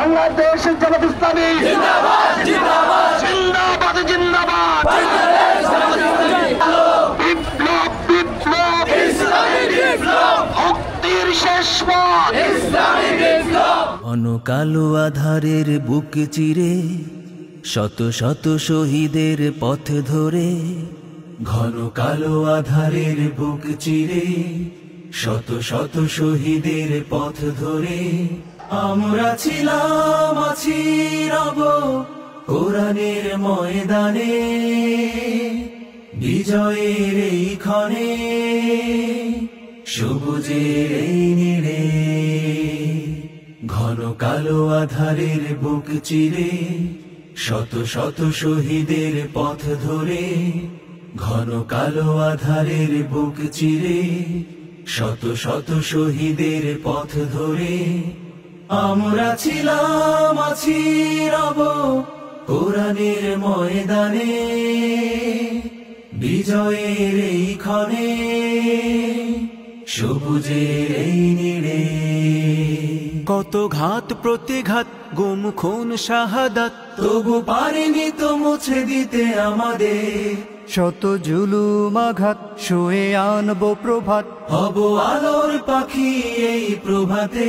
বাংলাদেশ জামাত ইসলামী জিন্দাবাদ জিন্দাবাদ জিন্দাবাদ জিন্দাবাদ বিপ্লব বিপ্লব ইসলামী বিপ্লব মুক্তির শেষ পথ ইসলামী বিপ্লব। ঘন কালো আধারের বুক চিরে শত শত শহীদের পথ ধরে, ঘন কালো আধারের বুক চিরে শত শত শহীদের পথ ধরে আমরা ছিলাম আছি রব কোরআনের ময়দানে, বিজয়ের এই ক্ষণে সবুজের এই নীড়ে। ঘন কালো আধারের বুক চিরে শত শত শহীদের পথ ধরে, ঘন কালো আধারের বুক চিরে শত শত শহীদের পথ ধরে আমরা ছিলাম আছি রব কোরআনের ময়দানে, বিজয়ের এই ক্ষণে সবুজের এই নীড়ে। কত ঘাত প্রতিঘাত গুম খুন শাহাদাত, তবু পারেনি তো মুছে দিতে আমাদের শত জুলুম আঘাত। শুয়ে আনবো প্রভাত, হব আলোর পাখি এই প্রভাতে।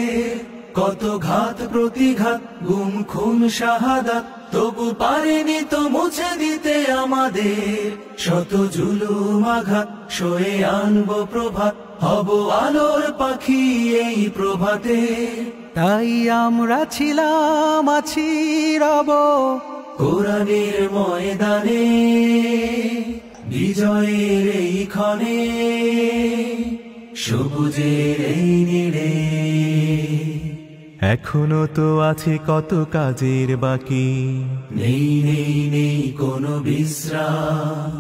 কত ঘাত প্রতিঘাত গুম খুন শাহাদাত, তবু পারেনি তো মুছে দিতে আমাদের শত জুলুম আঘাত। শুয়ে আনবো প্রভাত, হব আলোর পাখি এই প্রভাতে। তাই আমরা ছিলাম আছি রব কোরআনের ময়দানে, বিজয়ের এই ক্ষণে সবুজের এই নীড়ে। এখনো তো আছে কত কাজের বাকি, নেই নেই নেই কোনো বিশ্রাম।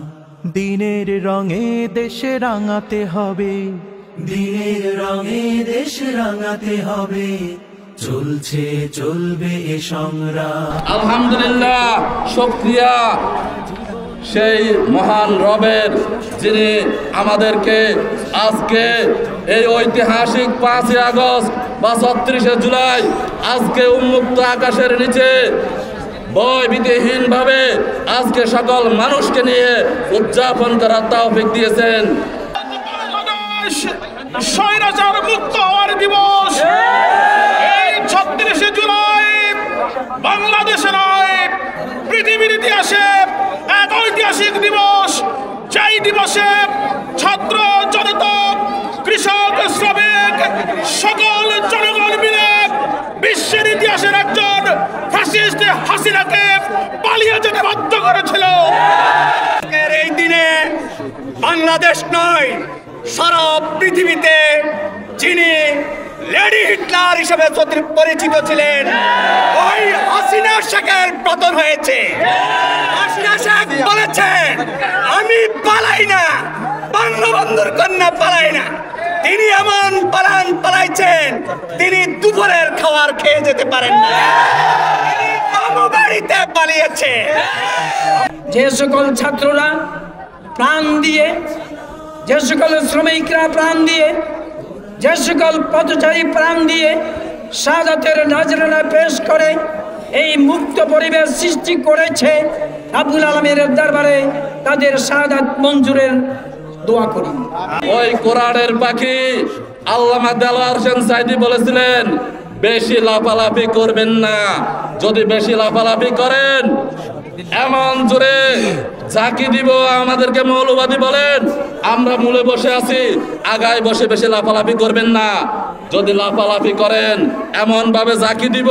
দিনের রঙে দেশ রাঙাতে হবে, দিনের রঙে দেশ রাঙাতে হবে। চলছে চলবে এ সংগ্রাম। আলহামদুলিল্লাহ, শুকরিয়া সেই মহান রবের, যিনি আমাদেরকে আজকে এই ঐতিহাসিক 5ই আগস্ট বা 36শে জুলাই আজকে উন্মুক্ত আকাশের নিচে ভয়ভীতিহীন ভাবে আজকে সকল মানুষকে নিয়ে উদযাপন করার তৌফিক দিয়েছেন। স্বৈরাচার মুক্ত হওয়ার দিবস এই 36শে জুলাই বাংলাদেশে নয়, পৃথিবীর ইতিহাসে এক ঐতিহাসিক দিবস। যেই দিবসে ছাত্র জনতা, কৃষক, শ্রমিক সকল জনগণ মিলে বিশ্বের ইতিহাসের একজন ফ্যাসিস্ট হাসিনাকে পালিয়ে যেতে বাধ্য করেছিল। এই দিনে বাংলাদেশ নয়, সারা পৃথিবীতে যিনি লেডি হিটলার হিসেবে পরিচিত ছিলেন, ওই হাসিনা শেখের পতন হয়েছে। হাসিনা শেখ বলেছেন, আমি পালাই না, বঙ্গবন্ধুর কন্যা পালাই না। তিনি এমন পালান পালাইছেন, তিনি দুপুরের খাবার খেয়ে যেতে পারেন না, তিনি মামু বাড়িতে পালিয়েছে। যে সকল ছাত্ররা প্রাণ দিয়ে, যে সকল শ্রমিকরা প্রাণ দিয়ে, যে সকল পথচারী প্রাণ দিয়ে শাহাদাতের নাজরানা পেশ করে এই মুক্ত পরিবেশ সৃষ্টি করেছে, আব্দুল আলমের দরবারে তাদের শাহাদাত মঞ্জুরের দোয়া করি। ওই কোরআনের পাখি আল্লামা দেলোয়ার হোসেন সাইদি বলেছিলেন, বেশি লাফালাফি করবেন না। যদি বেশি লাফালাফি করেন, এমন জোরে ঝাঁকি দিব, আমাদেরকে মৌলবাদী বলেন, আমরা মূলে বসে আছি, আগায় বসে বেশি লাফালাফি করবেন না। যদি লাফালাফি করেন, এমন ভাবে ঝাঁকি দিব,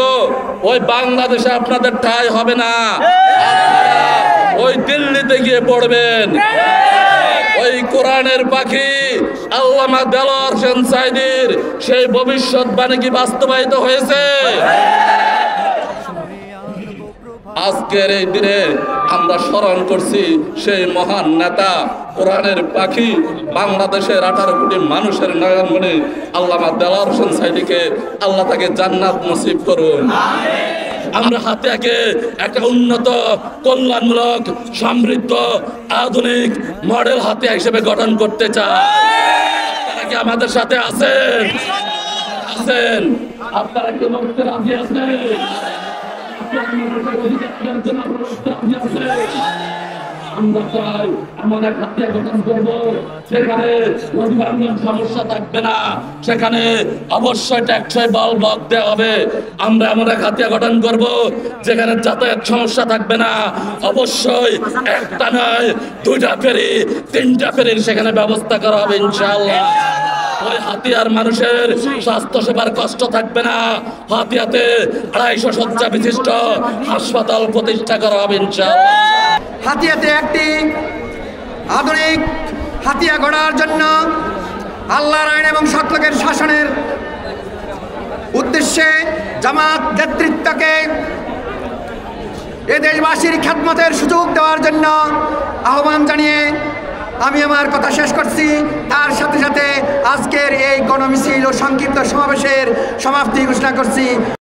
ওই বাংলাদেশে আপনাদের ঠাঁই হবে না, ওই দিল্লিতে গিয়ে পড়বেন। ওই কোরআনের পাখি আল্লামা দেলোয়ার হোসেন সাইদির সেই ভবিষ্যৎবাণী কি বাস্তবায়িত হয়েছে? আজকের এই দিনে আমরা স্মরণ করছি সেই মহান নেতা, কোরআনের পাখি, বাংলাদেশের 18 কোটি মানুষের নয়নমণি আল্লামা দেলোয়ার হোসেন সাইদিকে আল্লাহ তাকে জান্নাত নসিব করুন। আমরা হাতে আগে একটা উন্নত, কল্যাণমূলক, সমৃদ্ধ, আধুনিক মডেল হাতে হিসেবে গঠন করতে চাই। আপনারা কি আমাদের সাথে আছেন? আপনারা কি লড়তে রাজি আছেন? আমরা চাই এমন এক হাতিয়া গঠন করবো সেখানে নদীভাঙ্গন সমস্যা থাকবে না, সেখানে অবশ্যই ট্যাক্সই বল ব্লক দেওয়া হবে। আমরা এমন এক হাতিয়া গঠন করব যেখানে যাতায়াত সমস্যা থাকবে না, অবশ্যই একটা নয় 2টা ফেরি 3টা ফেরির সেখানে ব্যবস্থা করা হবে ইনশাআল্লাহ। ওই হাতিয়ার মানুষের স্বাস্থ্য সেবার কষ্ট থাকবে না, হাতিয়াতে 250 শয্যা বিশিষ্ট হাসপাতাল প্রতিষ্ঠা করা হবে ইনশাআল্লাহ। হাতিয়াতে একটি আধুনিক হাতিয়া গড়ার জন্য আল্লাহর আইন এবং সৎলোকের শাসনের উদ্দেশ্যে জামাত নেতৃত্বকে এ দেশবাসীর খেদমতের সুযোগ দেওয়ার জন্য আহ্বান জানিয়ে আমি আমার কথা শেষ করছি। তার সাথে সাথে আজকের এই গণমিছিল ও সংক্ষিপ্ত সমাবেশের সমাপ্তি ঘোষণা করছি।